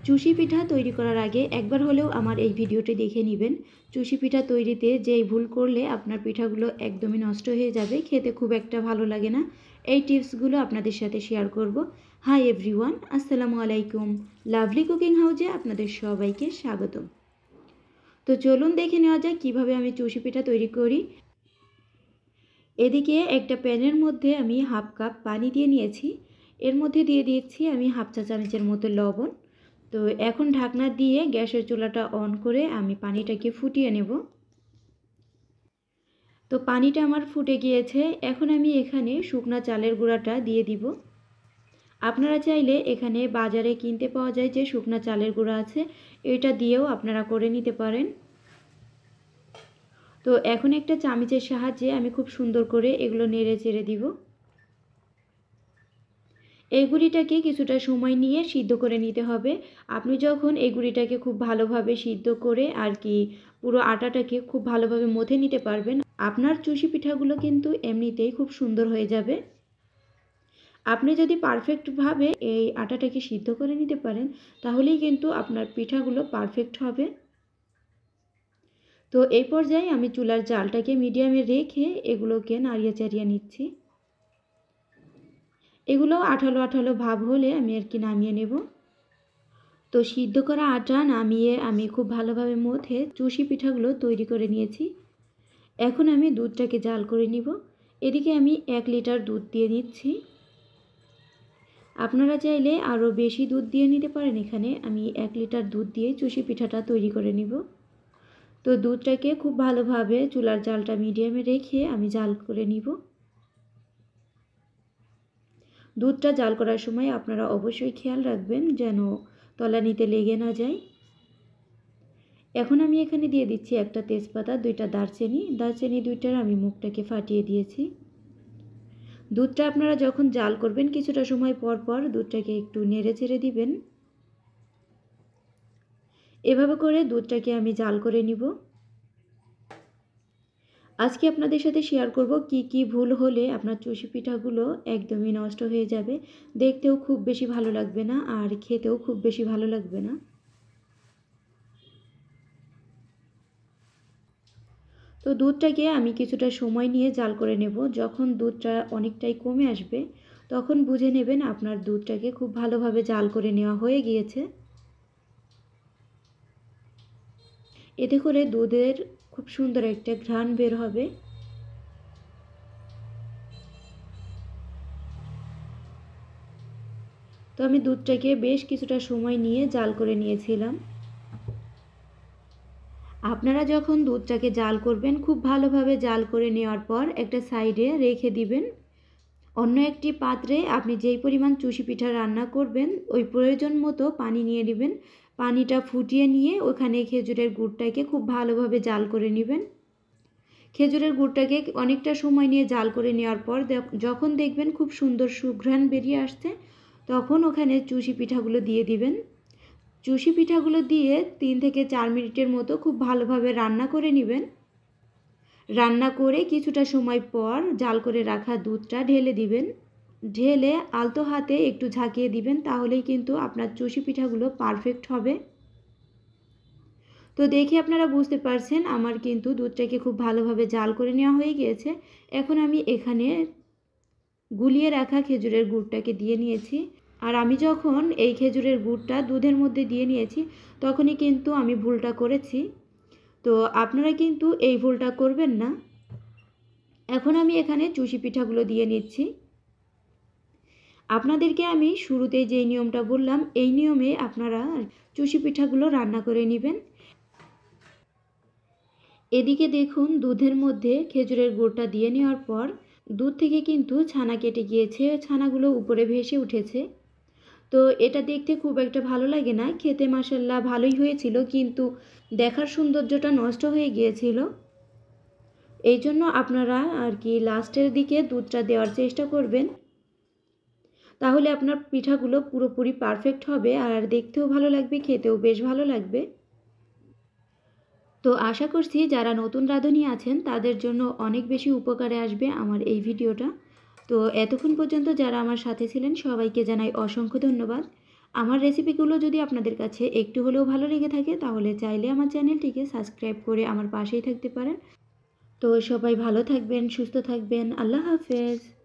চুষি পিঠা তৈরি করার আগে একবার হলেও আমার এই ভিডিওটি দেখে নেবেন। চুষি পিঠা তৈরিতে যেই ভুল করলে আপনার পিঠাগুলো একদমই নষ্ট হয়ে যাবে, খেতে খুব একটা ভালো লাগে না। এই টিপসগুলো আপনাদের সাথে শেয়ার করব। হাই এভরিওয়ান, আসসালামু আলাইকুম। লাভলি কুকিং হাউজে আপনাদের সবাইকে স্বাগতম। তো চলুন দেখে নেওয়া যাক কীভাবে আমি চুষি পিঠা তৈরি করি। এদিকে একটা প্যানের মধ্যে আমি হাফ কাপ পানি দিয়ে নিয়েছি। এর মধ্যে দিয়ে দিচ্ছি আমি হাফ চা চামচের মতো লবণ। তো এখন ঢাকনা দিয়ে গ্যাসের চুলাটা অন করে আমি পানিটাকে ফুটিয়ে নেব। তো পানিটা আমার ফুটে গিয়েছে। এখন আমি এখানে শুকনা চালের গুঁড়াটা দিয়ে দিব। আপনারা চাইলে এখানে বাজারে কিনতে পাওয়া যায় যে শুকনা চালের গুঁড়া আছে, এটা দিয়েও আপনারা করে নিতে পারেন। তো এখন একটা চামচের সাহায্যে আমি খুব সুন্দর করে এগুলো নেড়ে চেড়ে দিব। এই গুঁড়িটাকে কিছুটা সময় নিয়ে সিদ্ধ করে নিতে হবে। আপনি যখন এই গুঁড়িটাকে খুব ভালোভাবে সিদ্ধ করে পুরো আটাটাকে খুব ভালোভাবে মথে নিতে পারবেন, আপনার চুষি পিঠাগুলো কিন্তু এমনিতেই খুব সুন্দর হয়ে যাবে। আপনি যদি পারফেক্টভাবে এই আটাটাকে সিদ্ধ করে নিতে পারেন, তাহলেই কিন্তু আপনার পিঠাগুলো পারফেক্ট হবে। তো এই পর্যায়ে আমি চুলার জালটাকে মিডিয়ামে রেখে এগুলোকে নাড়িয়ে চাড়িয়ে নিচ্ছি। এগুলো আঠালো আঠালো ভাব হলে আমি নামিয়ে নেব। তো সিদ্ধ করা আটা নামিয়ে আমি খুব ভালোভাবে মথে চুষি পিঠাগুলো তৈরি করে নিয়েছি। এখন আমি দুধটাকে জাল করে নিব। এদিকে আমি 1 লিটার দুধ দিয়ে নিচ্ছি। আপনারা চাইলে আরও বেশি দুধ দিয়ে নিতে পারেন। এখানে আমি 1 লিটার দুধ দিয়ে চুষি পিঠাটা তৈরি করে নিব। তো দুধটাকে খুব ভালোভাবে চুলার জালটা মিডিয়ামে রেখে আমি জাল করে নিব। দুধটা জাল করার সময় আপনারা অবশ্যই খেয়াল রাখবেন যেন তলানিতে লেগে না যায়। এখন আমি এখানে দিয়ে দিচ্ছি একটা তেজপাতা, 2টা দারচিনি 2টার আমি মুখটাকে ফাটিয়ে দিয়েছি। দুধটা আপনারা যখন জাল করবেন কিছুটা সময় পর পর দুধটাকে একটু নেড়ে চেড়ে দিবেন। এভাবে করে দুধটাকে আমি জাল করে নিব। আজকে আপনাদের সাথে শেয়ার করব কি কি ভুল হলে আপনার চুষি পিঠাগুলো একদমই নষ্ট হয়ে যাবে, দেখতেও খুব বেশি ভালো লাগবে না আর খেতেও খুব বেশি ভালো লাগবে না। তো দুধটাকে আমি কিছুটা সময় নিয়ে জাল করে নেব। যখন দুধটা অনেকটাই কমে আসবে তখন বুঝে নেবেন আপনার দুধটাকে খুব ভালোভাবে জাল করে নেওয়া হয়ে গিয়েছে। এতে করে দুধের খুব সুন্দর একটা ঘ্রাণ বের হবে। তো আমি দুধটাকে বেশ কিছুটা সময় নিয়ে জাল করে নিয়েছিলাম। আপনারা যখন দুধটাকে জাল করবেন খুব ভালোভাবে জাল করে নেওয়ার পর একটা সাইডে রেখে দিবেন। অন্য একটি পাত্রে আপনি যেই পরিমাণ চুষি পিঠা রান্না করবেন ওই প্রয়োজন মতো পানি নিয়ে নেবেন। পানিটা ফুটিয়ে নিয়ে ওখানে খেজুরের গুড়টাকে খুব ভালোভাবে জাল করে নেবেন। খেজুরের গুড়টাকে অনেকটা সময় নিয়ে জাল করে নেওয়ার পর যখন দেখবেন খুব সুন্দর সুঘ্রাণ বেরিয়ে আসছে, তখন ওখানে চুষি পিঠাগুলো দিয়ে দিবেন। চুষি পিঠাগুলো দিয়ে 3 থেকে 4 মিনিটের মতো খুব ভালোভাবে রান্না করে নেবেন। রান্না করে কিছুটা সময় পর জাল করে রাখা দুধটা ঢেলে দিবেন। ঢেলে আলতো হাতে একটু ঝাঁকিয়ে দিবেন, তাহলেই কিন্তু আপনার চুষি পিঠাগুলো পারফেক্ট হবে। তো দেখে আপনারা বুঝতে পারছেন আমার কিন্তু দুধটাকে খুব ভালোভাবে জাল করে নেওয়া হয়ে গিয়েছে। এখন আমি এখানে গুলিয়ে রাখা খেজুরের গুড়টাকে দিয়ে নিয়েছি। আর আমি যখন এই খেজুরের গুড়টা দুধের মধ্যে দিয়ে নিয়েছি তখনই কিন্তু আমি ভুলটা করেছি। তো আপনারা কিন্তু এই ভুলটা করবেন না। এখন আমি এখানে চুষি পিঠাগুলো দিয়ে নিচ্ছি। আপনাদেরকে আমি শুরুতেই যেই নিয়মটা বললাম এই নিয়মে আপনারা চুষি পিঠাগুলো রান্না করে নেবেন। এদিকে দেখুন দুধের মধ্যে খেজুরের গুড়টা দিয়ে নেওয়ার পর দুধ থেকে কিন্তু ছানা কেটে গিয়েছে, ছানাগুলো উপরে ভেসে উঠেছে। তো এটা দেখতে খুব একটা ভালো লাগে না, খেতে মাশাআল্লাহ ভালোই হয়েছিল, কিন্তু দেখার সৌন্দর্যটা নষ্ট হয়ে গিয়েছিল। এই জন্য আপনারা লাস্টের দিকে দুধটা দেওয়ার চেষ্টা করবেন, তাহলে আপনার পিঠাগুলো পুরোপুরি পারফেক্ট হবে আর দেখতেও ভালো লাগবে, খেতেও বেশ ভালো লাগবে। তো আশা করছি যারা নতুন রাঁধুনি আছেন তাদের জন্য অনেক বেশি উপকারে আসবে আমার এই ভিডিওটা। তো এতক্ষণ পর্যন্ত যারা আমার সাথে ছিলেন সবাইকে জানাই অসংখ্য ধন্যবাদ। আমার রেসিপিগুলো যদি আপনাদের কাছে একটু হলেও ভালো লেগে থাকে তাহলে চাইলে আমার চ্যানেলটিকে সাবস্ক্রাইব করে আমার পাশেই থাকতে পারেন। তো সবাই ভালো থাকবেন, সুস্থ থাকবেন। আল্লাহ হাফেজ।